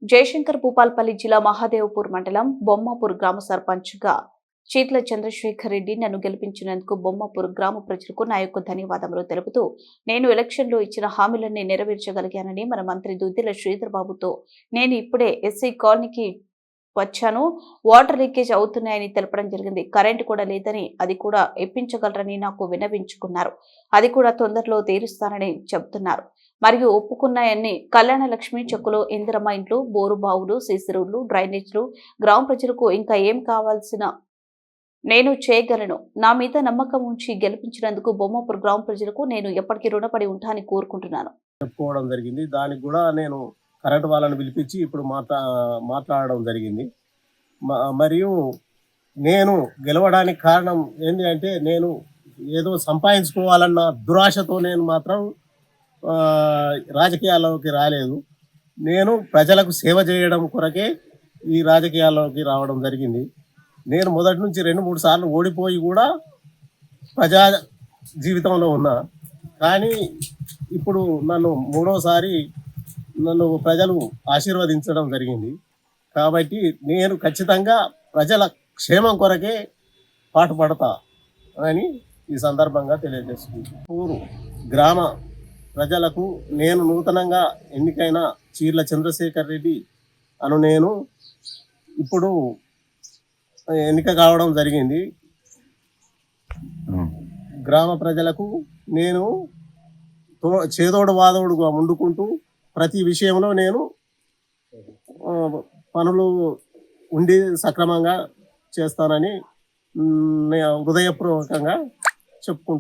జయశంకర్ భూపాల్పల్లి జిల్లా మహాదేవ్పూర్ మండలం బొమ్మాపూర్ గ్రామ సర్పంచ్గా చీట్ల చంద్రశేఖర్ రెడ్డి నన్ను గెలిపించినందుకు బొమ్మాపూర్ గ్రామ ప్రజలకు నా యొక్క ధన్యవాదములు తెలుపుతూ నేను ఎలక్షన్లో ఇచ్చిన హామీలన్నీ నెరవేర్చగలిగానని మన మంత్రి దుద్దిల శ్రీధర్ బాబుతో నేను ఇప్పుడే ఎస్సీ కాలనీకి వచ్చాను, వాటర్ లీకేజ్ అవుతున్నాయని తెలపడం జరిగింది. కరెంటు కూడా లేదని అది కూడా ఇప్పించగలరని నాకు విన్నవించుకున్నారు. అది కూడా తొందరలో తీరుస్తానని చెబుతున్నారు. మరియు ఒప్పుకున్నాయన్ని కళ్యాణ లక్ష్మి చెక్కులో ఇందిరమ్మ ఇండ్లు, బోరు బావులు, సీసీ రోడ్లు, డ్రైనేజ్లు గ్రామ ప్రజలకు ఇంకా ఏం కావాల్సిన నేను చేయగలను. నా మీద నమ్మకం ఉంచి గెలిపించినందుకు బొమ్మాపూర్ గ్రామ ప్రజలకు నేను ఎప్పటికీ రుణపడి ఉంటానని కోరుకుంటున్నాను. చెప్పుకోవడం జరిగింది. దానికి కూడా నేను కరెంట్ వాళ్ళని పిలిపించి ఇప్పుడు మాట్లాడడం జరిగింది. మరియు నేను గెలవడానికి కారణం ఏంటి అంటే, నేను ఏదో సంపాదించుకోవాలన్న దురాశతో నేను మాత్రం రాజకీయాల్లోకి రాలేదు. నేను ప్రజలకు సేవ చేయడం కొరకే ఈ రాజకీయాల్లోకి రావడం జరిగింది. నేను మొదటి నుంచి 2-3 సార్లు ఓడిపోయి కూడా ప్రజా జీవితంలో ఉన్నా. కానీ ఇప్పుడు నన్ను మూడోసారి ప్రజలు ఆశీర్వదించడం జరిగింది. కాబట్టి నేను ఖచ్చితంగా ప్రజల క్షేమం కొరకే పాటుపడతా అని ఈ సందర్భంగా తెలియజేసుకుంటాను. ఊరు గ్రామ ప్రజలకు నేను నూతనంగా ఎన్నికైన చీట్ల చంద్రశేఖర్ రెడ్డి నేను ఇప్పుడు ఎన్నిక కావడం జరిగింది. గ్రామ ప్రజలకు నేను చేదోడు వాదోడుగా ముందుకుంటూ ప్రతి విషయంలో నేను పనులు ఉండి సక్రమంగా చేస్తానని హృదయపూర్వకంగా చెప్పుకుంటున్నాను.